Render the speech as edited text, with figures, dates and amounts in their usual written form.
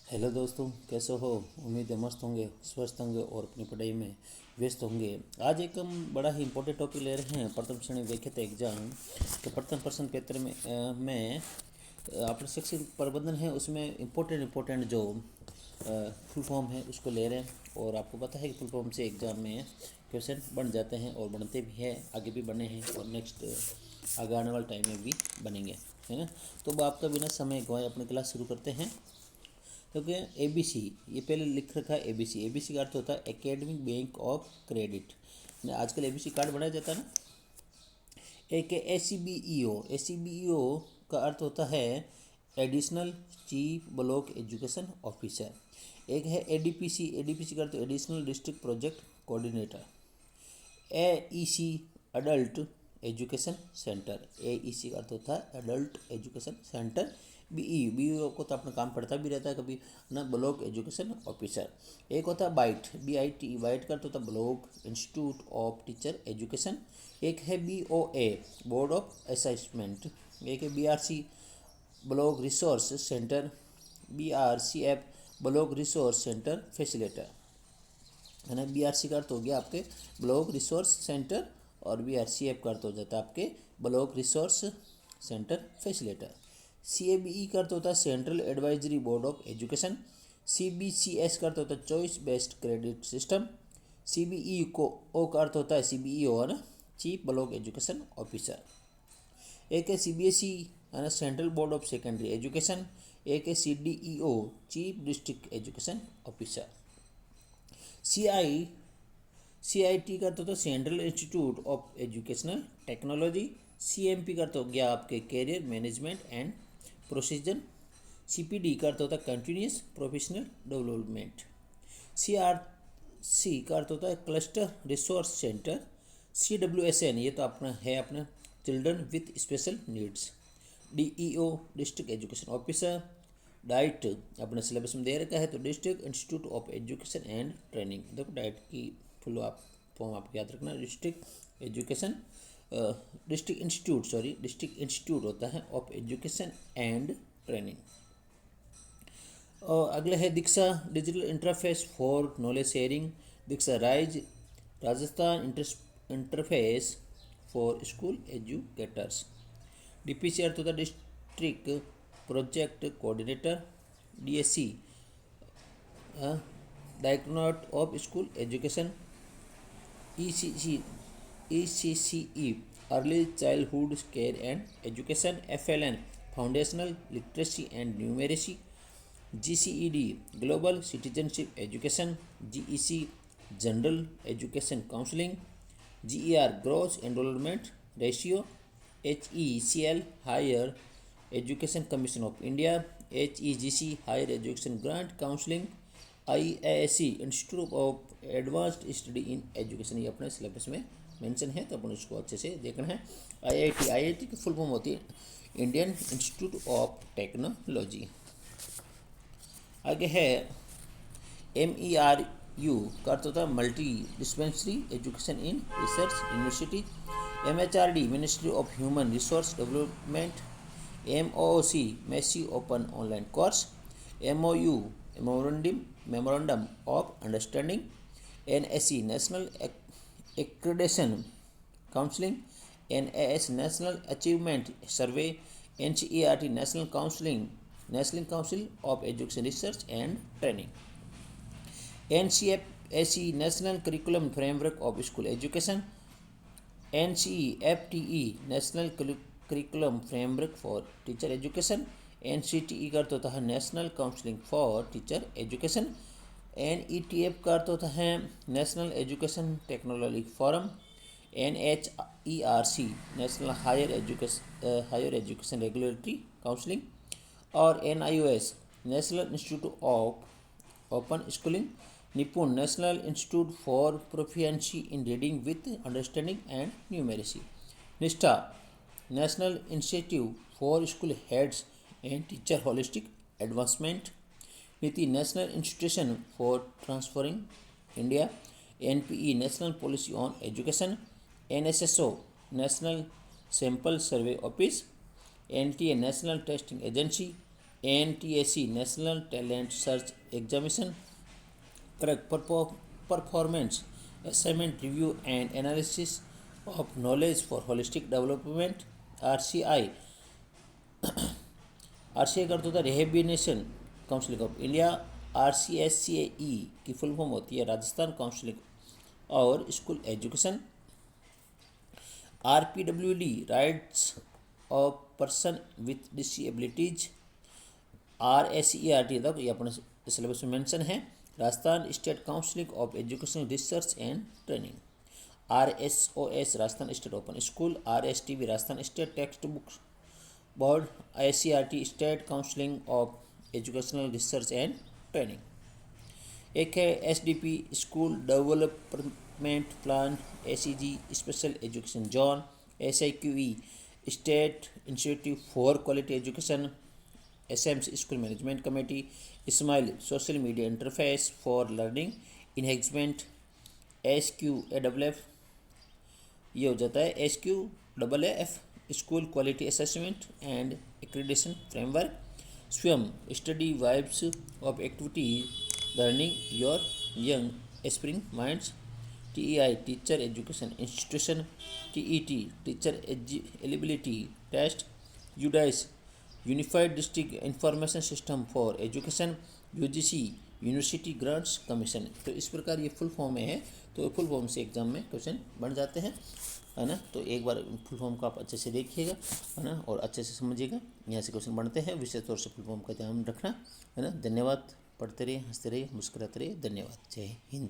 Hello दोस्तों, कैसे हो? उम्मीद है मस्त होंगे, स्वस्थ होंगे और अपनी पढ़ाई में व्यस्त होंगे। आज एक हम बड़ा ही इंपॉर्टेंट टॉपिक ले रहे हैं, प्रथम श्रेणी व्यक्तिगत एग्जाम। तो प्रथम प्रश्न पत्र में आपने शैक्षिक प्रबंधन है, उसमें इम्पोर्टेंट जो फुल फॉर्म है उसको ले रहे हैं। और आपको पता है कि फुल फॉर्म से एग्ज़ाम में क्वेश्चन बन जाते हैं और बनते भी हैं, आगे भी बने हैं और नेक्स्ट आगे आने वाले टाइम में भी बनेंगे, है ना। तो अब आपका बिना समय गंवाए अपनी क्लास शुरू करते हैं। क्योंकि ABC ये पहले लिख रखा है। ABC का अर्थ होता है एकेडमिक बैंक ऑफ क्रेडिट। आजकल ABC कार्ड बनाया जाता है ना। एक है ACBEO का अर्थ होता है additional chief block education officer. एक है ADPC का अर्थ additional district project coordinator. AEC adult education centre. AEC का अर्थ होता है एडल्ट एजुकेशन सेंटर। BEO को तो अपना काम पड़ता भी रहता है कभी ना, ब्लॉक एजुकेशन ऑफिसर। एक होता है BITE का अर्थ होता है block institute of teacher education. एक है BOA बोर्ड ऑफ असेसमेंट। एक है BRC block resource centre. BRCF block resource centre facilitator, है ना। BRC का अर्थ हो गया आपके ब्लॉक रिसोर्स सेंटर और BRCF का अर्थ हो जाता है आपके block resource centre facilitator. CABE का अर्थ होता है central advisory board of education. CBCS का अर्थ होता है choice based credit system. CBEO का अर्थ होता है CBEO, है ना, चीफ ब्लॉक एजुकेशन ऑफिसर। एक है CBSE, है ना, central board of secondary education. एक है CDEO chief district education officer. CIT का अर्थ होता है central institute of educational technology. CMP का अर्थ हो गया आपके career management and procession. CPD का अर्थ होता है कंटिन्यूस प्रोफेशनल डेवलपमेंट। CRC का अर्थ होता है क्लस्टर रिसोर्स सेंटर। CWSN ये तो अपना children with special needs. DEO district education officer. Diet अपने सिलेबस में दे रखा है, तो district institute of education and training. देखो डाइट की फुल फॉर्म आपको याद रखना। डिस्ट्रिक्ट इंस्टीट्यूट होता है ऑफ एजुकेशन एंड ट्रेनिंग। और अगला है Diksha digital interface for knowledge sharing. Diksha Rajasthan interface for school educators. DPC अर्थ होता है district project coordinator. DSC directorate of school education. ECCE early childhood care and education. FLN foundational literacy and numeracy. GCED global citizenship education. GEC general education counselling. GER gross enrolment ratio. HECL higher education commission of India. HEGC higher education grant counselling. IISc institute of advanced study in education, ये अपने syllabus में mention है, तो अपन उसको अच्छे से देखना है। IIT की फुल फॉर्म होती है इंडियन इंस्टीट्यूट ऑफ टेक्नोलॉजी। आगे है MERU का अर्थ होता है multi dispensary education in research university. MHRD ministry of human resource development. MOOC massive open online course. MOU memorandum of understanding. NSE national accreditation counselling. NAS national achievement survey. NCERT national council of education research and training. NCFSE national curriculum framework of school education. NCEFTE national curriculum framework for teacher education. NCTE का अर्थ होता है national counselling for teacher education. NETF का अर्थ होता है national education technology forum. NHERC national higher education regulatory counselling. और NIOS national institute of open schooling. Nipun national institute for proficiency in reading with understanding and numeracy. Nishtha national institute for school heads and teacher holistic advancement. NITI national institution for transforming India. NPE national policy on education. NSSO national sample survey office. NTA national testing agency. NTSE national talent search examination, performance assessment review and analysis of knowledge for holistic development, RCI। RCI का अर्थ होता है rehabilitation council of India. RCSCAE की full form होती है Rajasthan council और school education. RPWD rights of person with disabilities. RSERT तक ये अपने सिलेबस में मेंशन है, Rajasthan state council of education research and training. RSOS Rajasthan state open school. RSTB Rajasthan state text book board. ICRT state council of educational research and training. एक है SDP school development plan, SEG special education zone. SIQE state institute for quality education. SMC school management committee. Smile social media interface for learning enhancement. SQAFF ये हो जाता है SQAAF school quality assessment and accreditation framework. Swayam study vibes of activity learning your young aspiring minds. TEI teacher education institution. TET teacher eligibility test. UDICE unified district information system for education. UGC university grants commission. तो इस प्रकार ये full form में है, तो full form से exam में question बन जाते हैं, है ना। तो एक बार फुल फॉर्म का आप अच्छे से देखिएगा, है ना, और अच्छे से समझिएगा। यहाँ से क्वेश्चन बनते हैं, विशेष तौर से फुल फॉर्म का ध्यान रखना, है ना। धन्यवाद। पढ़ते रहिए, हंसते रहिए, मुस्कुराते रहिए। धन्यवाद। जय हिंद।